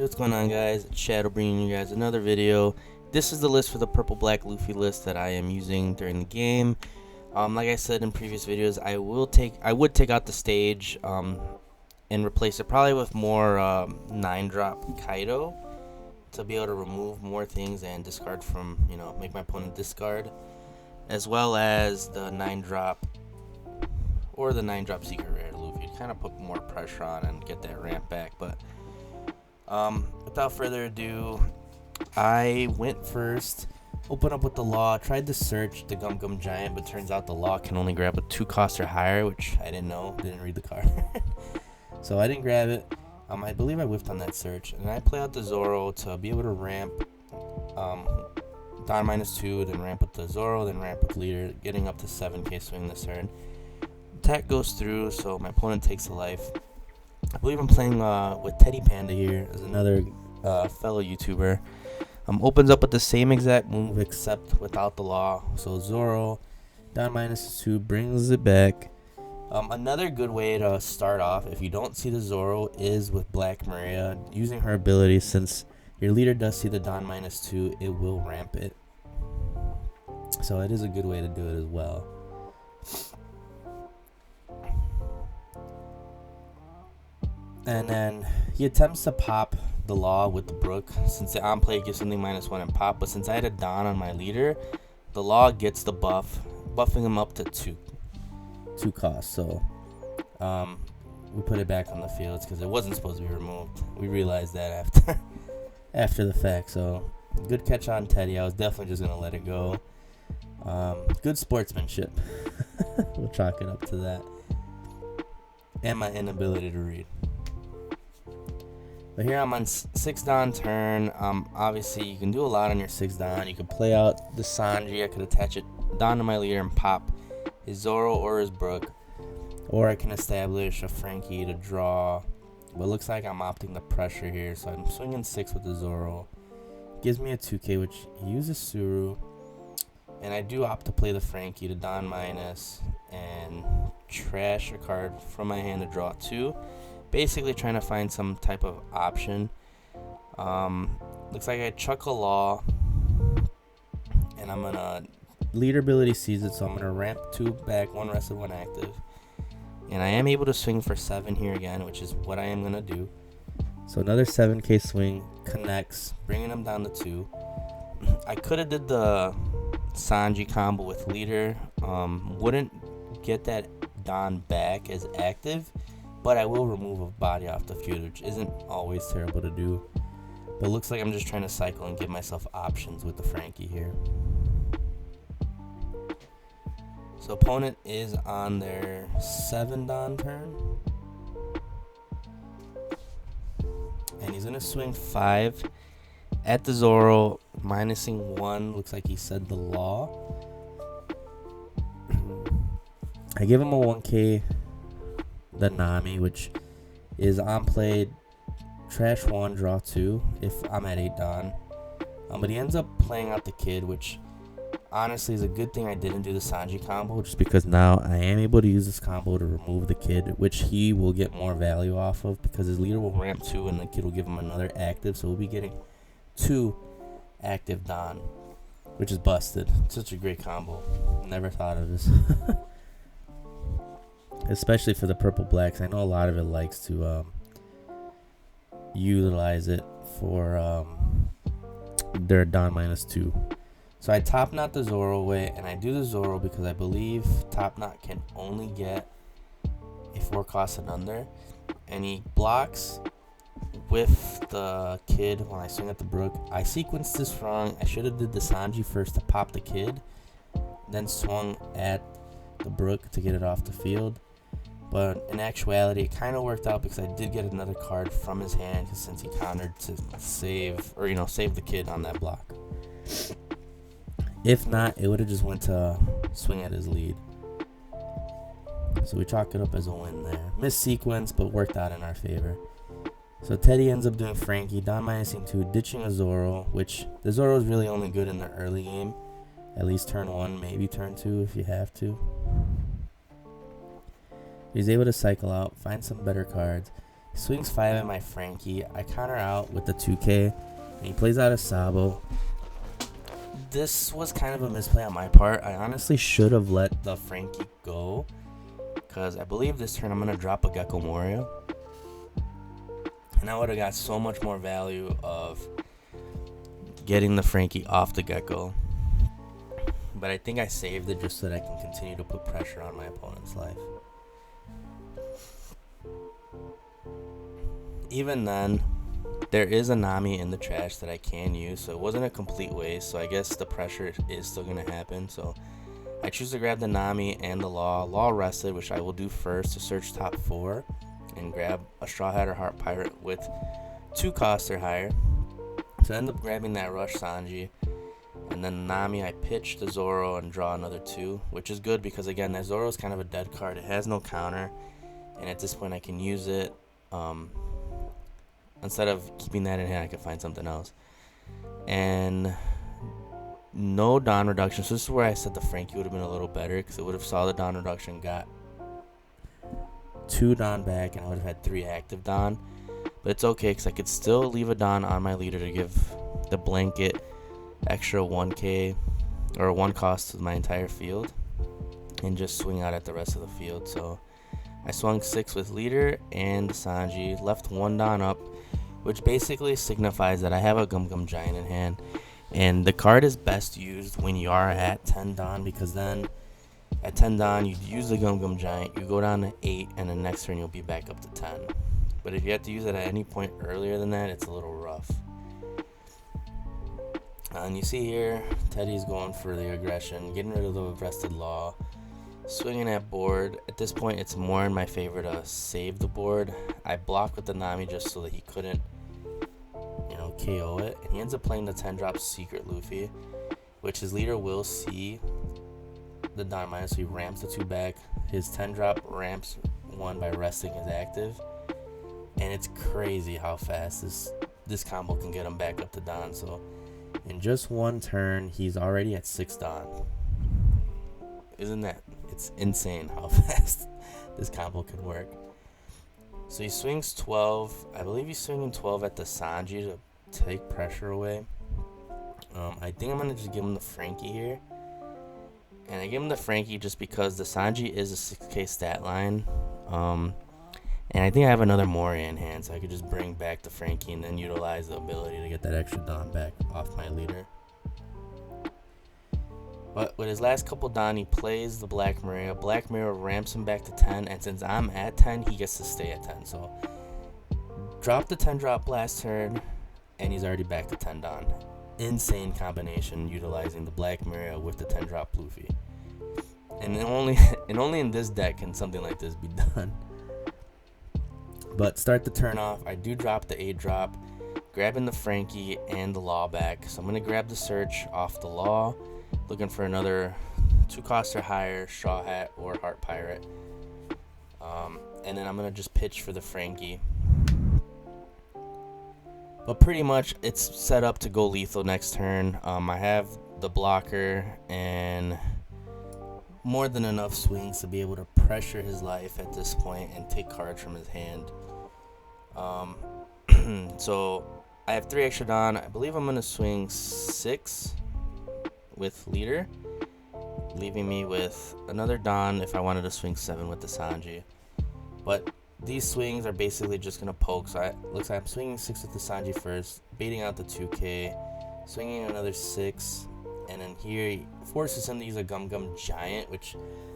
what's going on, guys? It's Shadow bringing you guys another video. This is the list for the purple black Luffy list that I am using during the game. Like I said in previous videos, I would take out the stage and replace it probably with more 9-drop Kaido to be able to remove more things and discard from, make my opponent discard, as well as the 9-drop or the 9-drop secret rare Luffy to kind of put more pressure on and get that ramp back. But without further ado, I went first, opened up with the law, tried to search the Gum Gum Giant, but turns out the law can only grab a 2 cost or higher, which I didn't know, didn't read the card. So I didn't grab it. I believe I whiffed on that search, and I play out the Zoro to be able to ramp Don -2, then ramp with the Zoro, then ramp with leader, getting up to 7k swing this turn. Attack goes through, so my opponent takes a life. I believe I'm playing with Teddy Panda here, as another fellow YouTuber. Opens up with the same exact move except without the law. So Zoro, Don -2, brings it back. Another good way to start off, if you don't see the Zoro, is with Black Maria. Using her ability, since your leader does see the Don -2, it will ramp it. So it is a good way to do it as well. And then he attempts to pop the law with the Brook, since the on play gives something -1 and pop. But since I had a Don on my leader, the law gets the buff, buffing him up to 2 costs. So we put it back on the field because it wasn't supposed to be removed. We realized that after the fact. So good catch on Teddy. I was definitely just gonna let it go. Good sportsmanship. We'll chalk it up to that, and my inability to read. But here I'm on 6 Don turn. Obviously you can do a lot on your 6 Don. You could play out the Sanji. I could attach it Don to my leader and pop his Zoro or his Brook, or I can establish a Frankie to draw. But it looks like I'm opting the pressure here, so I'm swinging 6 with the Zoro. Gives me a 2k, which he uses Suru, and I do opt to play the Frankie to Don minus and trash a card from my hand to draw 2. Basically trying to find some type of option. Looks like I chuck a law, and I'm gonna leader ability sees it, so I'm gonna ramp 2 back, 1 rested, 1 active, and I am able to swing for 7 here again, which is what I am gonna do. So another 7k swing connects, bringing him down to 2. I could have did the Sanji combo with leader, wouldn't get that Don back as active, but I will remove a body off the field, which isn't always terrible to do. But looks like I'm just trying to cycle and give myself options with the Frankie here. So opponent is on their 7 Don turn, and he's gonna swing 5 at the Zoro, minusing 1. Looks like he said the law. I give him a 1k, the Nami, which is on play, trash 1, draw 2 if I'm at 8 Don. But he ends up playing out the Kid, which honestly is a good thing I didn't do the Sanji combo, just because now I am able to use this combo to remove the Kid, which he will get more value off of because his leader will ramp 2 and the Kid will give him another active, so we'll be getting 2 active Don, which is busted. Such a great combo. Never thought of this. Especially for the purple blacks. I know a lot of it likes to utilize it for their Don -2. So I top knot the Zoro away, and I do the Zoro because I believe top knot can only get a 4 cost and under, and he blocks with the Kid when I swing at the Brook. I sequenced this wrong. I should have did the Sanji first to pop the Kid, then swung at the Brook to get it off the field. But in actuality, it kind of worked out because I did get another card from his hand since he countered to save, or save the Kid on that block. If not, it would have just went to swing at his lead. So we chalk it up as a win there. Missed sequence, but worked out in our favor. So Teddy ends up doing Frankie, Don -2, ditching a Zoro, which the Zoro is really only good in the early game. At least turn 1, maybe turn 2 if you have to. He's able to cycle out, find some better cards. He swings 5 at my Frankie. I counter out with the 2K, and he plays out a Sabo. This was kind of a misplay on my part. I honestly should have let the Frankie go, because I believe this turn I'm going to drop a Gecko Moria. And I would have got so much more value of getting the Frankie off the Gecko. But I think I saved it just so that I can continue to put pressure on my opponent's life. Even then, there is a Nami in the trash that I can use, so it wasn't a complete waste. So I guess the pressure is still going to happen. So I choose to grab the Nami and the Law. Law rested, which I will do first to search top 4 and grab a Straw Hat or Heart Pirate with 2 costs or higher. So I end up grabbing that Rush Sanji. And then Nami, I pitch the Zoro and draw another 2, which is good because, again, that Zoro is kind of a dead card. It has no counter, and at this point I can use it. Instead of keeping that in hand, I could find something else. And no Dawn reduction. So this is where I said the Frankie would have been a little better, because it would have saw the Dawn reduction, got 2 Dawn back, and I would have had 3 active Dawn. But it's okay, because I could still leave a Dawn on my leader to give the blanket extra 1k or 1 cost to my entire field, and just swing out at the rest of the field. So I swung 6 with leader and Sanji, left 1 Dawn up, which basically signifies that I have a Gum Gum Giant in hand. And the card is best used when you are at 10 Dawn, because then at 10 Dawn you use the Gum Gum Giant, you go down to 8, and the next turn you'll be back up to 10. But if you have to use it at any point earlier than that, it's a little rough. And you see here, Teddy's going for the aggression, getting rid of the rested Law, swinging at board. At this point, it's more in my favor to save the board. I block with the Nami just so that he couldn't, KO it. And he ends up playing the 10-drop Secret Luffy, which his leader will see the Dawn minus, so he ramps the 2 back. His 10-drop ramps 1 by resting his active. And it's crazy how fast this combo can get him back up to Dawn. So in just 1 turn, he's already at 6 Dawn. Isn't that? It's insane how fast this combo can work. So he swings 12. I believe he's swinging 12 at the Sanji to take pressure away. I think I'm going to just give him the Frankie here. And I give him the Frankie just because the Sanji is a 6k stat line. And I think I have another Moria in hand, so I could just bring back the Frankie and then utilize the ability to get that extra Dawn back off my leader. But with his last couple Dawn, he plays the Black Maria. Black Maria ramps him back to 10, and since I'm at 10, he gets to stay at 10. So drop the 10-drop last turn, and he's already back to 10 Dawn. Insane combination utilizing the Black Maria with the 10-drop Luffy. And only in this deck can something like this be done. But start the turn off. I do drop the 8-drop, grabbing the Frankie and the Law back. So I'm going to grab the Search off the Law, looking for another 2 costs or higher, Straw Hat or Heart Pirate. And then I'm going to just pitch for the Frankie. But pretty much it's set up to go lethal next turn. I have the blocker and more than enough swings to be able to pressure his life at this point and take cards from his hand. So I have 3 extra Dawn. I believe I'm going to swing 6 with leader, leaving me with another Dawn if I wanted to swing 7 with the Sanji. But these swings are basically just going to poke. So looks like I'm swinging 6 with the Sanji first, baiting out the 2k, swinging another 6, and then here he forces him to use a Gum Gum Giant, which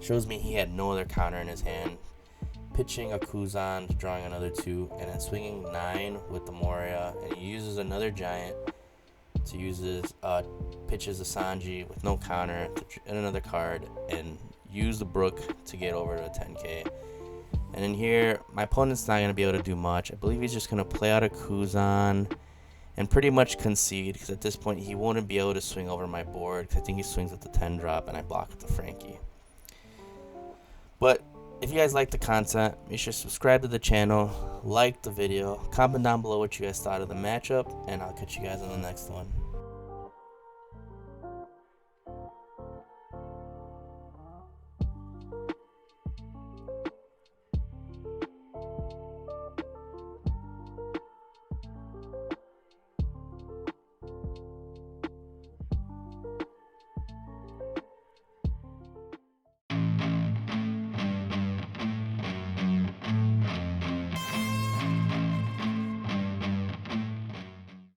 shows me he had no other counter in his hand. Pitching a Kuzan, drawing another 2, and then swinging 9 with the Moria, and he uses another Giant to use his, pitches a Sanji with no counter and another card, and use the Brook to get over to 10k. And in here, my opponent's not going to be able to do much. I believe he's just going to play out a Kuzan and pretty much concede, because at this point he wouldn't be able to swing over my board, because I think he swings with the 10-drop and I block with the Frankie. But if you guys like the content, make sure to subscribe to the channel, like the video, comment down below what you guys thought of the matchup, and I'll catch you guys on the next one.